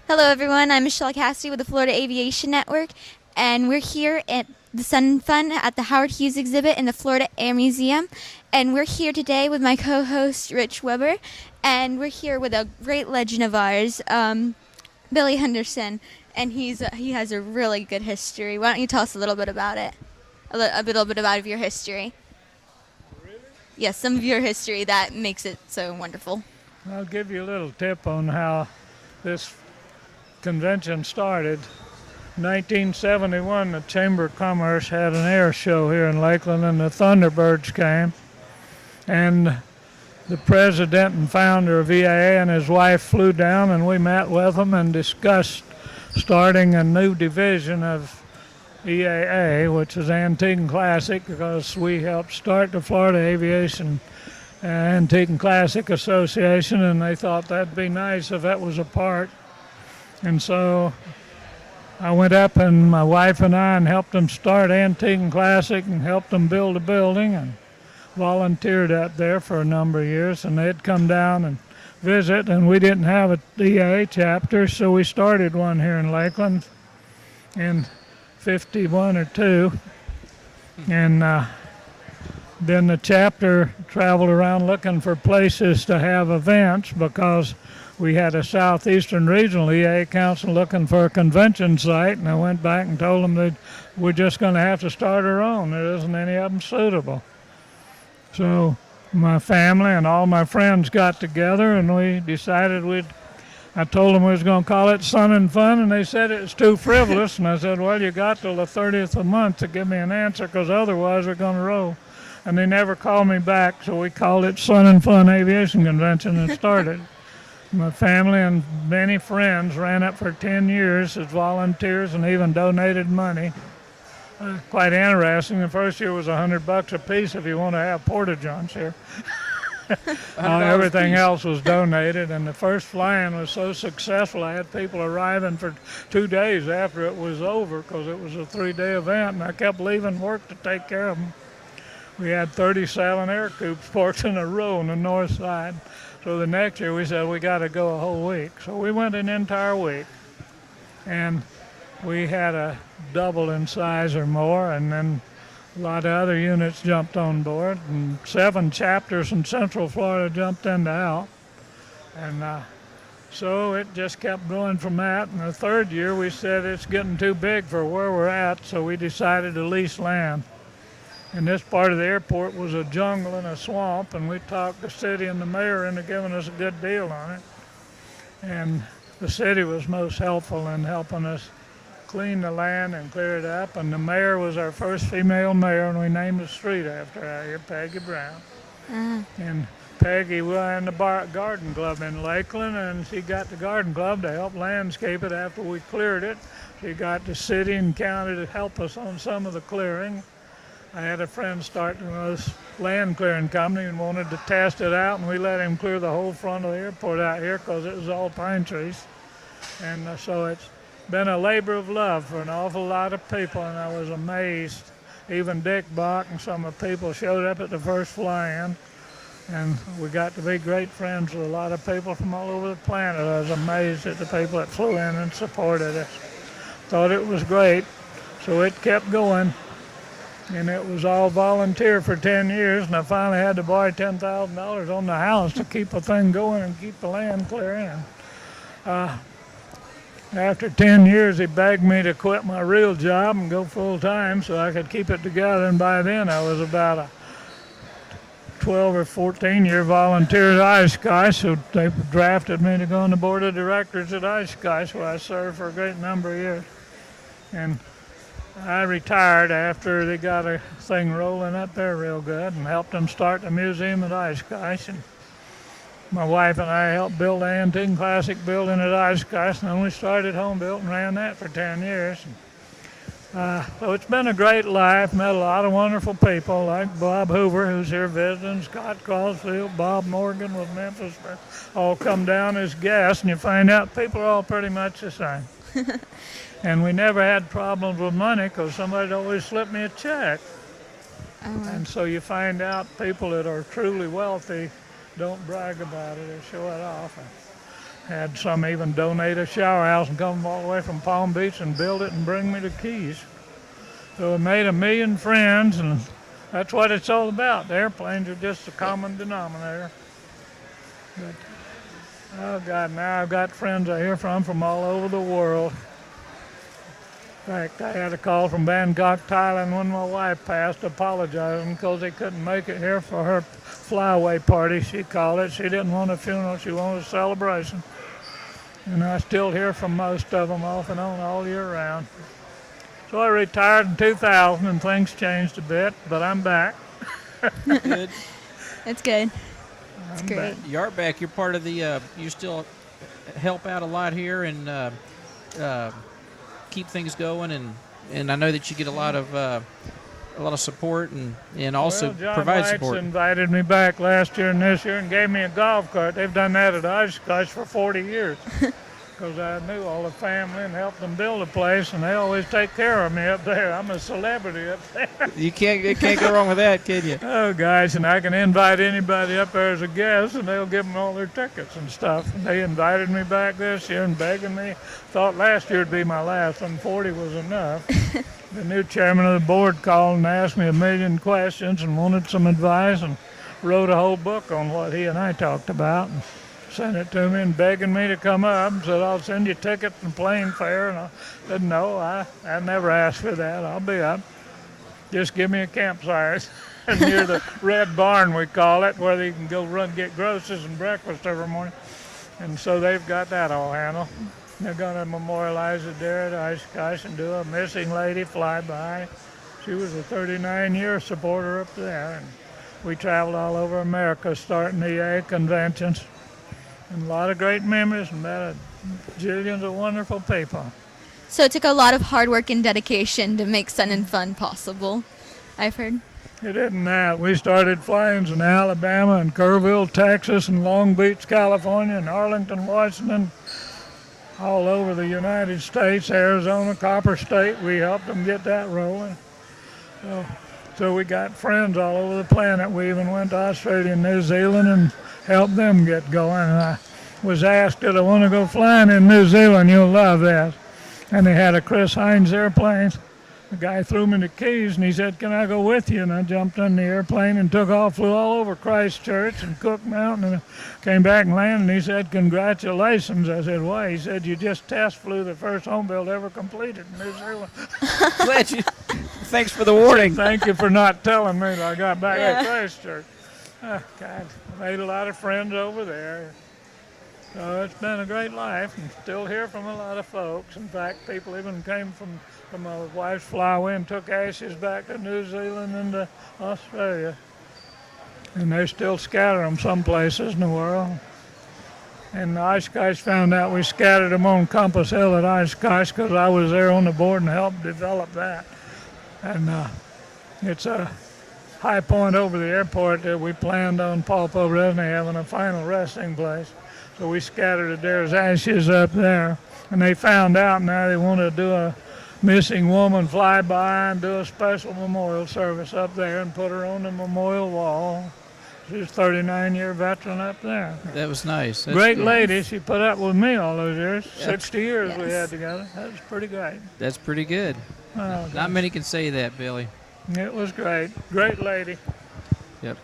Hello, everyone. I'm Michelle Cassidy with the Florida Aviation Network, and we're here at the Sun Fun at the Howard Hughes exhibit in the Florida Air Museum. And we're here today with my co-host Rich Weber, and we're here with a great legend of ours, Billy Henderson, and he has a really good history. Why don't you tell us a little bit about it? A little bit about your history. Yes, some of your history that makes it so wonderful. I'll give you a little tip on how this convention started. 1971, the Chamber of Commerce had an air show here in Lakeland, and the Thunderbirds came. And the president and founder of EAA and his wife flew down, and we met with them and discussed starting a new division of EAA, which is Antique and Classic, because we helped start the Florida Aviation Antique and Classic Association, and they thought that'd be nice if that was a part. And so I went up, and my wife and I, and helped them start Antique and Classic and helped them build a building, and volunteered up there for a number of years. And they'd come down and visit, and we didn't have a EAA chapter, so we started one here in Lakeland in 51 or 2. And then the chapter traveled around looking for places to have events, because we had a Southeastern Regional EA Council looking for a convention site, and I went back and told them that we're just going to have to start our own. There isn't any of them suitable. So my family and all my friends got together, and we decided I told them we was going to call it Sun and Fun, and they said it was too frivolous. And I said, well, you got till the 30th of the month to give me an answer, because otherwise we're going to roll. And they never called me back, so we called it Sun and Fun Aviation Convention and started. My family and many friends ran it for 10 years as volunteers and even donated money. Quite interesting. The first year was $100 a piece if you want to have porta-johns here. Everything else was donated, and the first flying was so successful I had people arriving for 2 days after it was over, because it was a 3-day event, and I kept leaving work to take care of them. We had 37 air coops parked in a row on the north side. So the next year we said we got to go a whole week. So we went an entire week, and we had a double in size or more, and then a lot of other units jumped on board, and 7 chapters in Central Florida jumped into out. And so it just kept going from that. And the third year we said it's getting too big for where we're at, so we decided to lease land. And this part of the airport was a jungle and a swamp, and we talked the city and the mayor into giving us a good deal on it. And the city was most helpful in helping us clean the land and clear it up. And the mayor was our first female mayor, and we named the street after her here, Peggy Brown. And Peggy ran the garden club in Lakeland, and she got the garden club to help landscape it after we cleared it. She got the city and county to help us on some of the clearing. I had a friend start a land clearing company and wanted to test it out, and we let him clear the whole front of the airport out here because it was all pine trees. And so it's been a labor of love for an awful lot of people, and I was amazed. Even Dick Bach and some of the people showed up at the first fly-in, and we got to be great friends with a lot of people from all over the planet. I was amazed at the people that flew in and supported us. Thought it was great, so it kept going. And it was all volunteer for 10 years, and I finally had to borrow $10,000 on the house to keep the thing going and keep the land clear in. After 10 years, he begged me to quit my real job and go full-time so I could keep it together, and by then I was about a 12 or 14-year volunteer at iSky, so they drafted me to go on the board of directors at iSky, where I served for a great number of years. And I retired after they got a thing rolling up there real good and helped them start the museum at iSky. And my wife and I helped build the Antique and Classic building at iSky, and then we started Home Built and ran that for 10 years. So it's been a great life, met a lot of wonderful people like Bob Hoover, who's here visiting, Scott Caulfield, Bob Morgan with Memphis, all come down as guests, and you find out people are all pretty much the same. And we never had problems with money because somebody'd always slip me a check. And so you find out people that are truly wealthy don't brag about it or show it off. Had some even donate a shower house and come all the way from Palm Beach and build it and bring me the keys. So I made 1 million friends, and that's what it's all about. The airplanes are just a common denominator. But, oh God, now I've got friends I hear from all over the world. In fact, I had a call from Bangkok, Thailand when my wife passed, apologizing because they couldn't make it here for her flyaway party, she called it. She didn't want a funeral, she wanted a celebration. And I still hear from most of them off and on all year round. So I retired in 2000 and things changed a bit, but I'm back. Good. That's good. That's I'm great. back. You are back. You're part of the. You still help out a lot here and keep things going, and I know that you get a lot of support and also Well, John provide White's support. invited me back last year and this year and gave me a golf cart. They've done that at Oshkosh for 40 years because I knew all the family and helped them build a place, and they always take care of me up there. I'm a celebrity up there. You can't go wrong with that, can you? Oh, guys, and I can invite anybody up there as a guest, and they'll give them all their tickets and stuff. And they invited me back this year and begging me. Thought last year would be my last, and 40 was enough. The new chairman of the board called and asked me 1 million questions and wanted some advice and wrote a whole book on what he and I talked about and sent it to me and begging me to come up and said, I'll send you tickets and plane fare. And I said, no, I never asked for that. I'll be up. Just give me a campsite near the Red Barn, we call it, where they can go get groceries and breakfast every morning. And so they've got that all handled. They're going to memorialize it there at Oshkosh and do a missing lady flyby. She was a 39-year supporter up there. And we traveled all over America starting the EA conventions. And a lot of great memories and met jillions of wonderful people. So it took a lot of hard work and dedication to make Sun and Fun possible, I've heard. It isn't that. We started flying in Alabama and Kerrville, Texas, and Long Beach, California, and Arlington, Washington, all over the United States, Arizona, Copper State. We helped them get that rolling. So we got friends all over the planet. We even went to Australia and New Zealand and helped them get going. And I was asked, did I want to go flying in New Zealand? You'll love that. And they had a Chris Hines airplane. The guy threw me the keys and he said, can I go with you? And I jumped in the airplane and took off, flew all over Christchurch and Cook Mountain, and came back and landed. And he said, congratulations. I said, why? He said, you just test flew the first home build ever completed in New Zealand. Glad you. Thanks for the warning. Thank you for not telling me till I got back to Christchurch. Oh, God, I made a lot of friends over there. So it's been a great life, and still hear from a lot of folks. In fact, people even came from my wife's flyaway and took ashes back to New Zealand and to Australia. And they still scatter them some places in the world. And Oshkosh found out we scattered them on Compass Hill at Oshkosh because I was there on the board and helped develop that. And it's a high point over the airport that we planned on Paul Pobresny having a final resting place. So we scattered it there as ashes up there. And they found out now they want to do a missing woman flyby and do a special memorial service up there and put her on the memorial wall. She's a 39-year veteran up there. That was nice. That's Great good. lady. She put up with me all those years. Yep. 60 years we Yes. had together. That was pretty great. That's pretty good. Oh, Not many can say that, Billy. it was great. Great lady. Yep.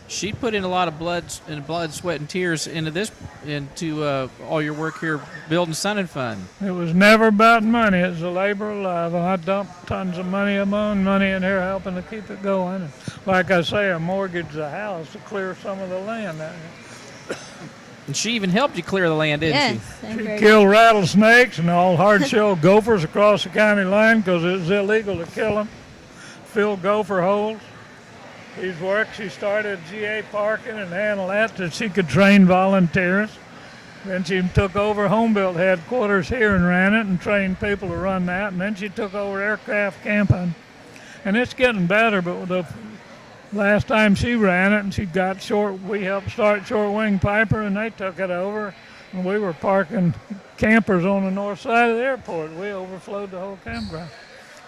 She put in a lot of blood, sweat, and tears into all your work here building Sun and Fun. It was never about money. It was a labor of love. And I dumped tons of money of my own money in here helping to keep it going. And like I say, I mortgaged the house to clear some of the land out here. And she even helped you clear the land, didn't Yes. I'm She very- killed rattlesnakes and all hard-shelled gophers across the county line because it was illegal to kill them. Fill gopher holes. These work, she started GA parking and handled that so she could train volunteers. Then she took over home-built headquarters here and ran it and trained people to run that. And then she took over aircraft camping. And it's getting better, but the last time she ran it and she got we helped start Short Wing Piper and they took it over. And we were parking campers on the north side of the airport. We overflowed the whole campground.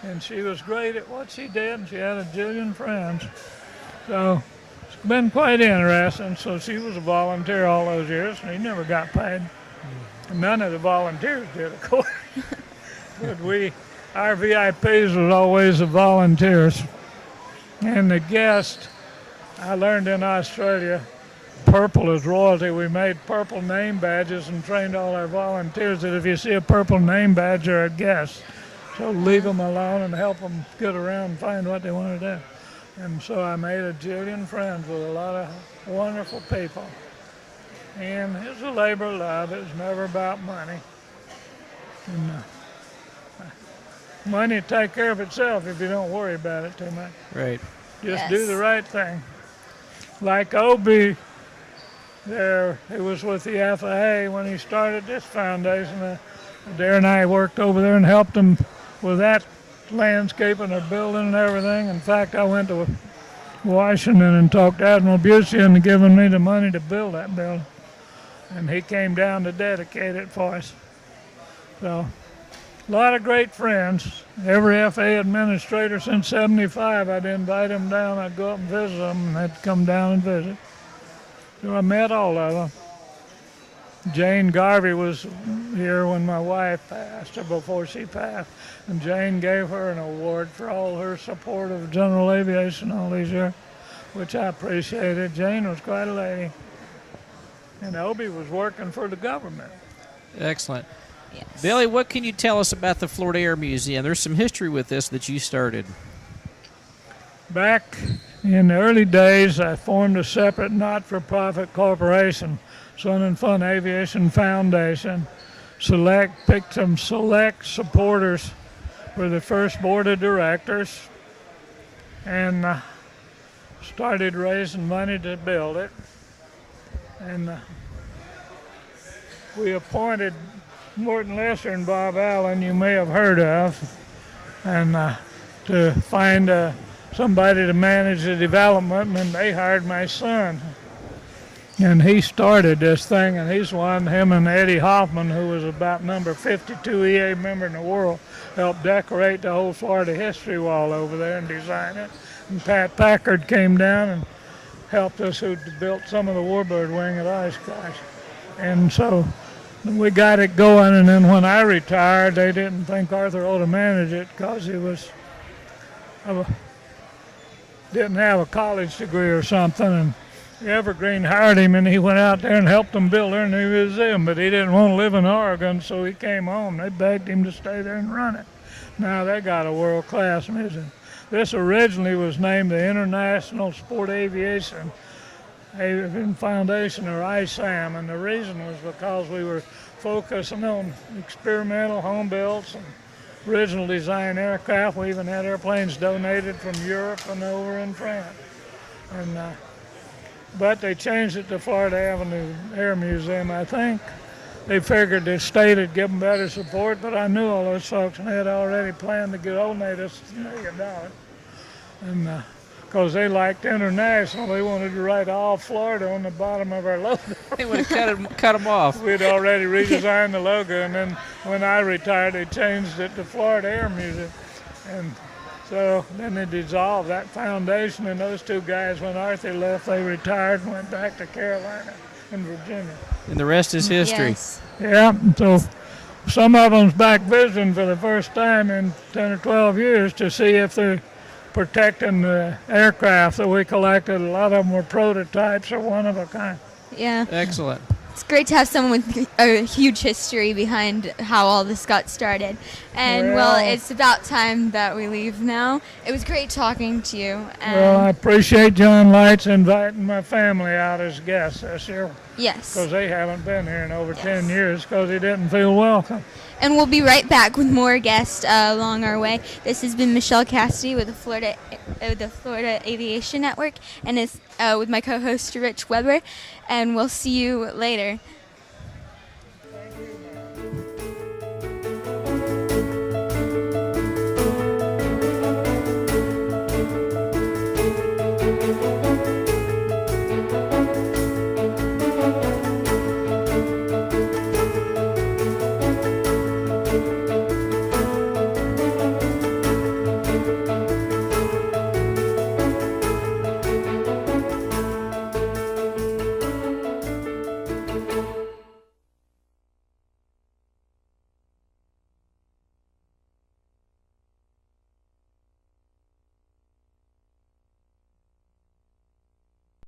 And she was great at what she did, and she had a jillion friends. So it's been quite interesting. So she was a volunteer all those years, and he never got paid. None of the volunteers did, of course. But our VIPs was always the volunteers. And the guests, I learned in Australia, purple is royalty. We made purple name badges and trained all our volunteers that if you see a purple name badge, you're a guest. So leave them alone and help them get around and find what they want to do. And so I made a jillion friends with a lot of wonderful people. And it's a labor of love. It's never about money. And money will take care of itself if you don't worry about it too much. Right. Just do the right thing. Like Obi there, he was with the FAA when he started this foundation. Dare and I worked over there and helped him with that landscaping, their building and everything. In fact, I went to Washington and talked to Admiral Busey into giving me the money to build that building. And he came down to dedicate it for us. So, a lot of great friends. Every FAA administrator since '75, I'd invite them down. I'd go up and visit them, and they'd come down and visit. So I met all of them. Jane Garvey was here when my wife passed, or before she passed, and Jane gave her an award for all her support of general aviation all these years, which I appreciated. Jane was quite a lady. And Obi was working for the government. Excellent. Yes. Billy, what can you tell us about the Florida Air Museum? There's some history with this that you started. Back in the early days, I formed a separate not-for-profit corporation, Sun and Fun Aviation Foundation. Picked some select supporters for the first board of directors, and started raising money to build it. And we appointed Morton Lesser and Bob Allen, you may have heard of, and to find somebody to manage the development, and they hired my son. And he started this thing, and he's one, him and Eddie Hoffman, who was about number 52 EA member in the world, helped decorate the whole Florida history wall over there and design it. And Pat Packard came down and helped us, who built some of the Warbird wing at Oshkosh. And so we got it going, and then when I retired, they didn't think Arthur ought to manage it because he didn't have a college degree or something, and Evergreen hired him, and he went out there and helped them build their new museum, but he didn't want to live in Oregon, so he came home. They begged him to stay there and run it. Now they got a world-class museum. This originally was named the International Sport Aviation Foundation, or ISAM, and the reason was because we were focusing on experimental home builds and original design aircraft. We even had airplanes donated from Europe and over in France. But they changed it to Florida Avenue Air Museum, I think. They figured the state would give them better support, but I knew all those folks and had already planned to donate us $1 million. And because they liked international, they wanted to write all Florida on the bottom of our logo. They would have cut them off. We'd already redesigned the logo, and then when I retired, they changed it to Florida Air Museum. And so then they dissolved that foundation, and those two guys, when Arthur left, they retired and went back to Carolina and Virginia. And the rest is history. Yes. Yeah, so some of them's back visiting for the first time in 10 or 12 years to see if they're protecting the aircraft that we collected. A lot of them were prototypes or one of a kind. Yeah. Excellent. It's great to have someone with a huge history behind how all this got started. And, well, it's about time that we leave now. It was great talking to you. Well, I appreciate John Lights inviting my family out as guests this year. Yes. Because they haven't been here in over 10 years because they didn't feel welcome. And we'll be right back with more guests along our way. This has been Michelle Cassidy with the Florida Aviation Network, and it's with my co-host Rich Weber. And we'll see you later.